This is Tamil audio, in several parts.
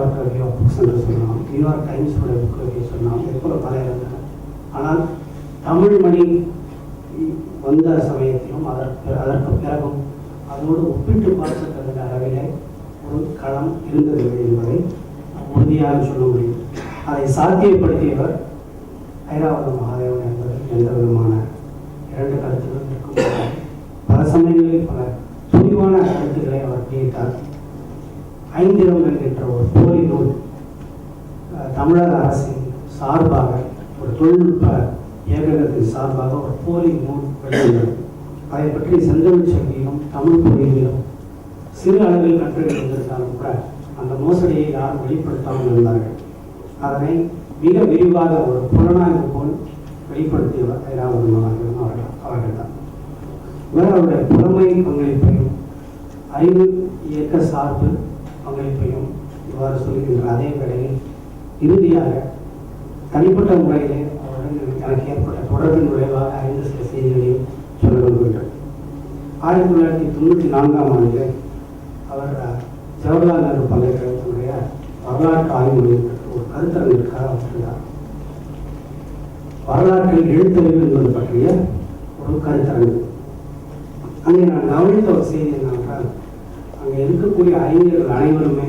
என்று சொல்லலாம், நியூயார்க் டைம்ஸ் புக்கு சொல்லலாம், இது போல பல இருந்தன. ஆனால் தமிழ் மணி வந்த சமயத்திலும் அதற்கு பிறகும் அதோடு ஒப்பிட்டு பார்க்கத்தகுந்த அளவிலே ஒரு களம் இருந்ததில்லை என்பதை உறுதியாக சொல்ல முடியும். அதை சாத்தியப்படுத்தியவர் ஐராவத மகாதேவன் என்பதில் எந்த விதமான இரண்டு கருத்துக்கள் இருக்கும். பல சமயங்களில் பல துணிவான கருத்துக்களை அவர் வெளியிட்டார். ஐந்திரம் என்கின்ற ஒரு போலி நூல் தமிழக அரசின் சார்பாக, ஒரு தொழில்நுட்ப இயக்கத்தின் சார்பாக ஒரு போலி நூல் வெளியிட்டது. அதை பற்றி செந்தமிழ் செல்வியிலும் தமிழ் பொறியிலும் சிறு அளவில் கட்டுரைகள் வந்திருந்தாலும் கூட அந்த மோசடியை யாரும் வெளிப்படுத்தாமல் இருந்தார்கள். அதனை மிக விரிவாக ஒரு புலனாய்வு போல் வெளிப்படுத்தியவர் ஐராவத மகாதேவன் அவர்கள் தான். அவருடைய புலமை பங்களிப்பையும் அறிவு இயக்க சார்பு பங்களிப்பையும் இவ்வாறு சொல்லுகின்ற அதே வேளையில் இறுதியாக தனிப்பட்ட முறையிலே அவருடன் எனக்கு ஏற்பட்ட தொடர்பின் விளைவாக அறிந்த சில செய்திகளையும் சொல்ல விரும்புகின்றனர். 1994ஆம் ஆண்டில் அவர் ஜவஹர்லால் நேரு பல்கலைக்கழகத்தினுடைய வரலாற்று ஆய்வு மையத்திற்கு ஒரு கருத்தரங்கிற்காக வந்திருந்தார். வரலாற்றில் எழுத்தறிவு என்பது பற்றிய ஒரு கருத்தரங்கு. அங்கே நான் கவனித்த ஒரு செய்தி என்னவென்றால், அங்கே இருக்கக்கூடிய அறிஞர்கள் அனைவருமே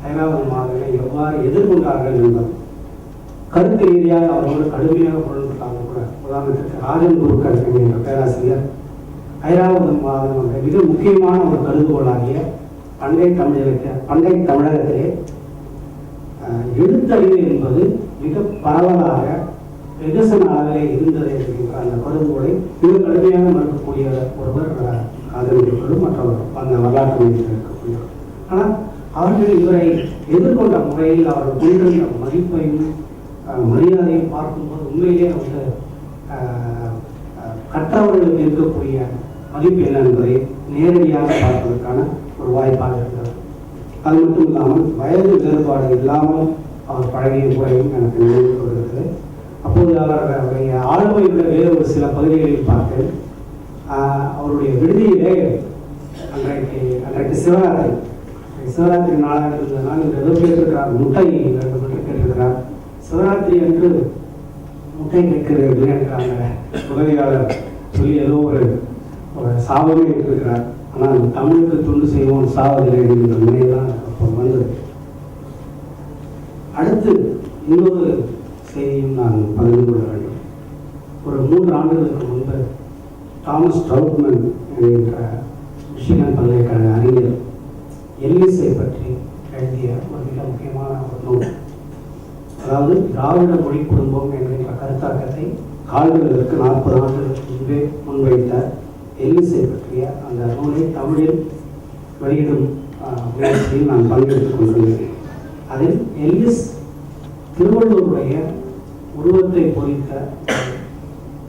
ஐராவத மகாதேவனை எவ்வாறு எதிர்கொண்டார்கள் என்பது கருத்து ரீதியாக அவரோடு கடுமையாக பொருள்பட்டாங்க கூட. உதாரணத்திற்கு ராஜன் குருக்கள் என்கின்ற பேராசிரியர் ஐராவத மகாதேவனுடைய மிக முக்கியமான ஒரு கருதுகோளாகிய பண்டை தமிழகத்திலே எழுத்தறிவு என்பது மிக பரவலாக வெகுசன அளவிலே இருந்தது என்கின்ற அந்த கருதுகோளை மிக கடுமையாக மறுக்கக்கூடிய ஒருவர் ஆதரவுகளும் மற்றவர் அந்த வரலாற்று மையத்தில் இருக்கக்கூடியவர். ஆனால் அவர்கள் இவரை எதிர்கொண்ட முறையில் அவர்கள் கொண்டிருந்த மதிப்பையும் மரியாதையும் பார்க்கும்போது உண்மையிலே வந்து கற்றவர்களுக்கு இருக்கக்கூடிய மதிப்பு என்ன என்பதை நேரடியாக பார்ப்பதற்கான ஒரு வாய்ப்பாக இருக்கிறது. அது மட்டும் இல்லாமல் வயது வேறுபாடு இல்லாமல் அவர் பழகிய முறையும் எனக்கு நினைவு வருகிறது. அப்போது அவருடைய ஆளுமையுள்ள வேறு ஒரு சில பகுதிகளில் பார்த்து அவருடைய விடுதியிலே அன்றைக்கு சிவராத்திரி நாளாக இருந்ததுனால் இந்த ஏதோ கேட்டிருக்கிறார், முட்டை கேட்டிருக்கிறார். சிவராத்திரி என்று முட்டை கேட்கிறது என்று அந்த உதவியாளர் சொல்லி ஏதோ ஒரு சாபமே இருக்கிறார். ஆனால் தமிழுக்கு தொண்டு செய்வோம் சாவதில்லை என்கிற நிலைதான் வந்தது. அடுத்து இன்னொரு செய்தியும் நான் பகிர்ந்து கொள்ள வேண்டும். ஒரு 3 ஆண்டுகளுக்கு முன்பு தாமஸ் ட்ரவுட்மன் என்கின்ற மிஷிகன் பல்கலைக்கழக அறிஞர் எல்லிஸை பற்றி எழுதிய ஒரு மிக முக்கியமான ஒரு நூல், அதாவது திராவிட மொழி குடும்பம் என்கின்ற கருத்தாக்கத்தை கால்களுக்கு 40 ஆண்டுகளுக்கு முன்பே முன்வைத்த எல்லிஸை பற்றிய அந்த நூலை தமிழில் வெளியிடும் முயற்சியில் நான் பங்கெடுத்துக் கொண்டிருந்தேன். அதில் எல்லிஸ் திருவள்ளுவருடைய உருவத்தை பொறித்த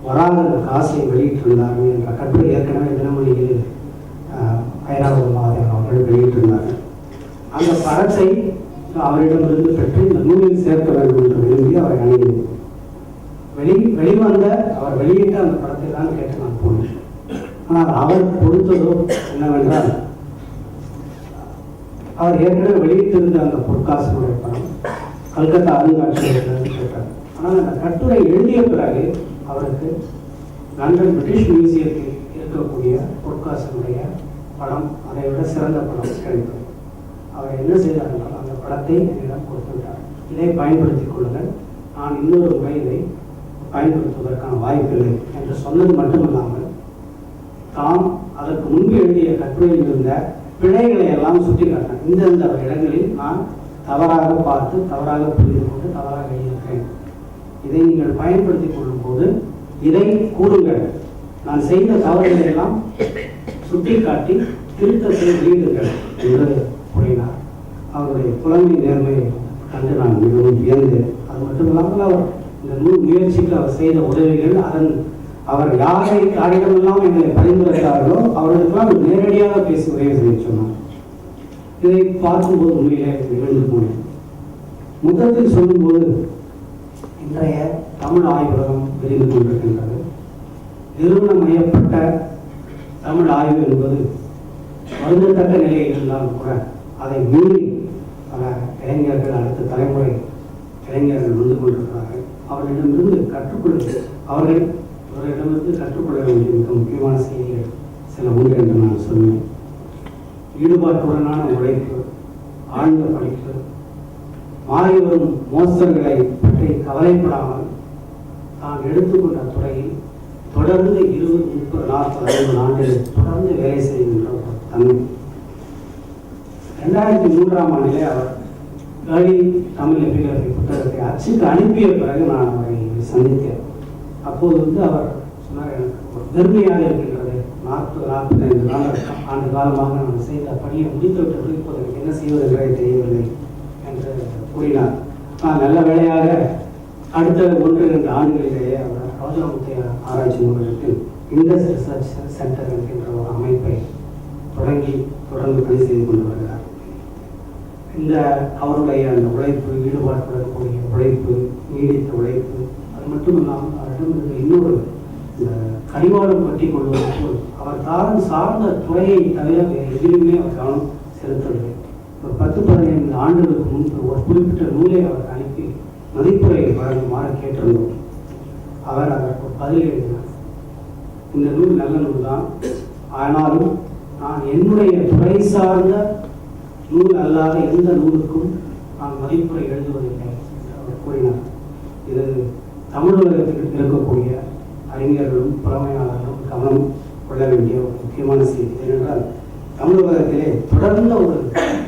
வராத காசை வெளியிட்டிருந்தார்கள் என்ற கட்டுரை ஏற்கனவே தினமணியில் ஐராவத மகாதேவன் அவர்கள் வெளியிட்டிருந்தார்கள். அந்த படத்தை அவரிடமிருந்து பெற்று இந்த நூலில் சேர்க்க வேண்டும் என்று விரும்பி அவரை அணுகினேன். வெளிவந்த அவர் வெளியிட்ட அந்த படத்தை தான் கேட்டு நான் போனேன். ஆனால் அவர் கொடுத்ததோ என்னவென்றால், அவர் ஏற்கனவே வெளியிட்டிருந்த அந்த பொற்காசனுடைய படம் கல்கத்தா அருங்காட்சியகத்திலிருந்து கேட்டார். ஆனால் அந்த கட்டுரை எழுதிய பிறகு அவருக்கு லண்டன் பிரிட்டிஷ் மியூசியத்தில் இருக்கக்கூடிய பொற்காசனுடைய படம் அதை விட சிறந்த படம் கிடைத்தது. அவர் என்ன செய்தார் என்றால் அந்த படத்தை என்னிடம் கொடுத்துவிட்டார். இதை பயன்படுத்திக் கொள்ளுங்கள், நான் இன்னொரு முறை இதை பயன்படுத்துவதற்கான வாய்ப்பில்லை என்று சொன்னது மட்டுமல்லாமல் தாம் அதற்கு முன்பு எழுதிய கட்டுரையில் இருந்த பிழைகளை எல்லாம் சுட்டிக்காட்டினார். இந்தந்த இடங்களில் நான் தவறாக பார்த்து தவறாக புரிந்து கொண்டு தவறாக எழுதியிருக்கிறேன், இதை நீங்கள் பயன்படுத்திக் கொள்ளும் போது இதை கூறுங்கள், நான் செய்த தவறுகளை எல்லாம் சுட்டிக்காட்டி திருத்தத்தை வெளியிடுங்கள் என்று கூறினார். அவருடைய புலமை நேர்மையை கண்டு நான் மிகவும் வியந்தேன். அது மட்டுமில்லாமல் அவர் இந்த நூல் முயற்சிக்கு அவர் செய்த உதவிகள், அவர் யாரிடமெல்லாம் எங்களை பரிந்துரைத்தார்களோ அவர்களுக்கெல்லாம் நேரடியாக பேசி உதவி செய்ய சொன்னார். இதை பார்க்கும்போது உண்மையிலே நிகழ்ந்து போனேன். முதலில் சொல்லும்போது இன்றைய தமிழ் ஆய்வுலகம் விரிந்து கொண்டிருக்கின்றது. நிறுவனமயப்பட்ட தமிழ் ஆய்வு என்பது வருந்தத்தக்க நிலையில் இருந்தாலும் கூட அதை மீறி பல இளைஞர்கள், அடுத்த தலைமுறை இளைஞர்கள் வந்து கொண்டிருக்கிறார்கள். அவர்களிடமிருந்து கற்றுக்கொள்ள வேண்டிய மிக முக்கியமான செய்திகள் சில உண்டு என்று நான் சொன்னேன். ஈடுபாட்டுடனான உழைப்பு, ஆழ்ந்த படிப்பு, மாறி வரும் மோசங்களை பற்றி கவலைப்படாமல் தான் எடுத்துக்கொண்ட துறையில் தொடர்ந்து 20, 30, 40, 50 ஆண்டுகள் தொடர்ந்து வேலை செய்கின்ற ஒரு தன்மை. 2003ஆம் ஆண்டிலே அவர் ஏர்லி தமிழ் எபிகிராபி புத்தகத்தை அச்சுக்கு அனுப்பிய பிறகு நான் அவரை சந்தித்தேன். அப்போது அவர் சொன்னார், எனக்கு ஒரு பெருமையாக இருக்கின்றது, 40-45 ஆண்டு காலமாக நான் செய்த பணியை முடித்துவிட்டது, இப்போது எனக்கு என்ன செய்வது என்றே தெரியவில்லை என்று கூறினார். நல்ல வேளையாக அடுத்த 1-2 ஆண்டுகளிலேயே அவர் ரோஜாமுத்தைய ஆராய்ச்சி நிறுவனத்தில் இண்டஸ் ரிசர்ச் சென்டர் என்கின்ற ஒரு அமைப்பை தொடர்ந்து பணி செய்து கொண்டு வருகிறார். இந்த அவருடைய அந்த உழைப்பு, ஈடுபாட்டுடன் கூடிய உழைப்பு, நீடித்த உழைப்பு, அது மட்டும் இல்லாமல் அவரிடமிருந்து இன்னொரு இந்த கடிவாளம் கட்டி கொள்வது போல் அவர் சார்ந்த துறையை தவிர வேறு எதிலுமே அவர் கவனம் செலுத்தவில்லை. ஒரு 10-15 ஆண்டுகளுக்கு முன்பு ஒரு குறிப்பிட்ட நூலை அவர் அனுப்பி மதிப்புரை வழங்குமாறு கேட்டிருந்தோம். அவர் அதற்கு பதில் எழுதினார், இந்த நூல் நல்ல நூல் தான், ஆனாலும் நான் என்னுடைய துறை சார்ந்த நூல் அல்லாத எந்த நூலுக்கும் நான் மதிப்புரை எழுதுவதில்லை என்று அவர் கூறினார். இது தமிழ் உலகத்தில் இருக்கக்கூடிய அறிஞர்களும் புலமையாளர்களும் கவனம் கொள்ள வேண்டிய ஒரு முக்கியமான செய்தி. ஏனென்றால் தமிழ் உலகத்திலே தொடர்ந்த ஒரு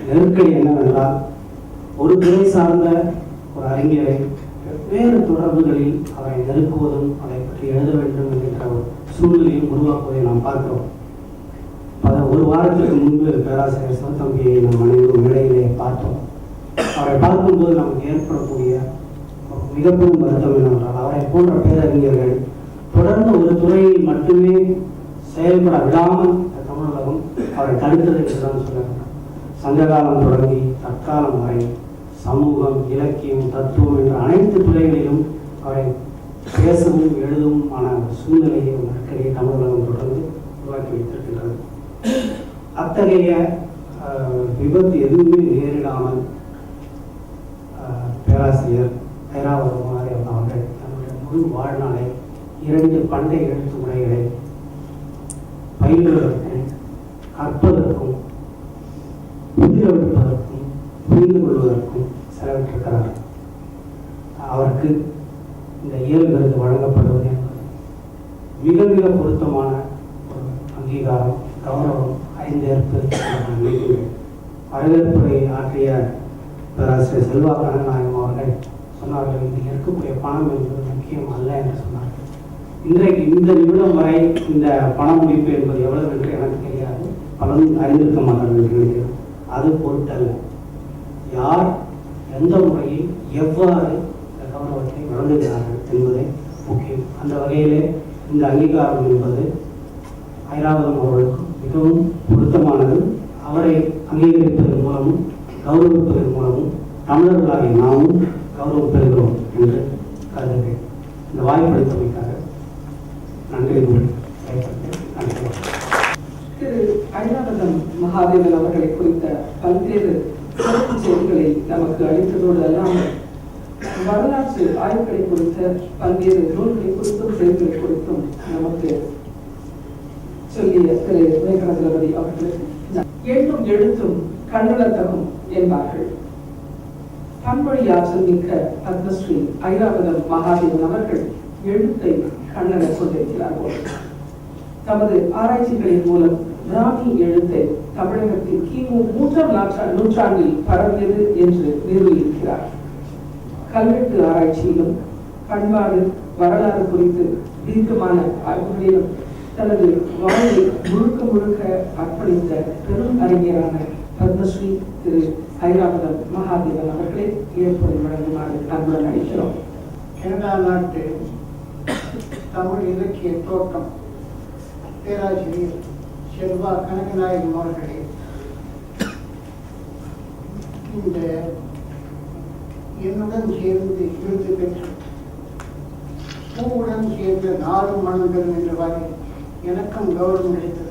நெருக்கடி என்னவென்றால், ஒரு துறை சார்ந்த ஒரு அறிஞரை வெவ்வேறு தொடர்புகளில் அவரை நெருக்குவதும் அதை பற்றி எழுத வேண்டும் என்கின்ற ஒரு சூழ்நிலையும் உருவாக்குவதை நாம் பார்க்கிறோம். ஒரு வாரத்திற்கு முன்பு பேராசிரியர் சிவத்தம்பியை நம் அனைவரும் மேடையிலே பார்த்தோம். அவரை பார்க்கும்போது நமக்கு ஏற்படக்கூடிய மிகப்பெரும் வருத்தம் என்னவென்றால், அவரை போன்ற பேரறிஞர்கள் தொடர்ந்து ஒரு துறையில் மட்டுமே செயல்பட விடாமல் தமிழகம் அவரை தடுத்தது என்றுதான் சொல்ல வேண்டும். சங்ககாலம் தொடங்கி தற்காலம் வரை சமூகம், இலக்கியம், தத்துவம் என்ற அனைத்து துறைகளிலும் அவரை பேசவும் எழுதவும் ஆன சூழ்நிலையை நெருக்கடியை தமிழகம் தொடர்ந்து உருவாக்கி வைத்திருக்கின்றது. அத்தகைய விபத்து எதுவுமே நேரிடாமல் பேராசிரியர் ஐராவதம் அவர்கள் தன்னுடைய முழு வாழ்நாளை 2 பண்டை எழுத்து முறைகளை பயில்வதற்கும், கற்பதற்கும், புதிரெடுப்பதற்கும், புரிந்து கொள்வதற்கும் செலவிட்டிருக்கிறார். அவருக்கு இந்த இயல் விருது வழங்கப்படுவது என்பது மிக மிக பொருத்தமான ஒரு அங்கீகாரம், கௌரவம், ஐந்தேற்பு. வரவேற்புரை ஆற்றிய பேராசிரியர் செல்வா கனகநாயகம் அவர்கள் சொன்னார்கள், இதில் இருக்கக்கூடிய பணம் என்பது முக்கியம் அல்ல என்று சொன்னார்கள். இன்றைக்கு இந்த நிமிடம் வரை இந்த பண முடிப்பு என்பது எவ்வளவு என்று எனக்கு தெரியாது, பலரும் அறிந்திருக்க மாட்டார்கள் என்று நினைக்கிறேன். அது பொருட்டல்ல, யார் எந்த முறையில் எவ்வாறு இந்த கௌரவத்தை வழங்குகிறார்கள் என்பதே முக்கியம். அந்த வகையிலே இந்த அங்கீகாரம் என்பது ஐராவதம் அவர்களுக்கு மிகவும் பொருத்தமானது. அவரை அங்கீகரிப்பதன் மூலமும் கௌரவிப்பதன் மூலமும் தமிழர்களாகிய நாமும் கௌரவம் பெறுகிறோம் என்று கருதுகிறேன். இந்த வாய்ப்பளித்தமைக்காக நன்றி. திரு ஐராவதம் மகாதேவன் அவர்களை குறித்த பல்வேறு செய்திகளை நமக்கு அளித்ததோடு அல்லாமல் வரலாற்று ஆய்வுகளை குறித்த பல்வேறு நூல்களை குறித்தும் செய்திகளை குறித்தும் நமக்கு சொல்லிய திரு விவேகானந்தபதி அவர்களுக்கு எண்ணும் எழுத்தும் கண்ணுளத்தகும் என்பார்கள். பன்மொழி ஆற்றல் மிக்க பத்மஸ்ரீ ஐராவதம் மகாதேவன் அவர்கள் எழுத்தை கண்ணட கொண்டிருக்கிறார்கள். தமது ஆராய்ச்சிகளின் மூலம் பிராமி எழுத்தை தமிழகத்தில் கிமு 3ஆம் நூற்றாண்டில் பரவியது என்று நிரூபிக்கிறார். கல்வெட்டு ஆராய்ச்சியிலும் பண்பாடு, வரலாறு குறித்து தீர்க்கமான ஆய்வுகளிலும் தனது வாழ்வை முழுக்க அர்ப்பணித்த பெரும் அறிஞரான பத்மஸ்ரீ திரு ஐராவதம் மகாதேவன் அவர்களை ஏற்பதை வழங்குமாறு அன்புடன் அழைக்கிறோம். கனடா நாட்டு தமிழ் இலக்கிய தோட்டம் பேராசிரியர் செல்வா கனகநாயகம் அவர்களே, இந்த என்னுடன் சேர்ந்து விருது பெற்று பூவுடன் சேர்ந்த நாடும் மணந்தரும் என்ற வரை எனக்கும் கௌரவம் கிடைத்தது.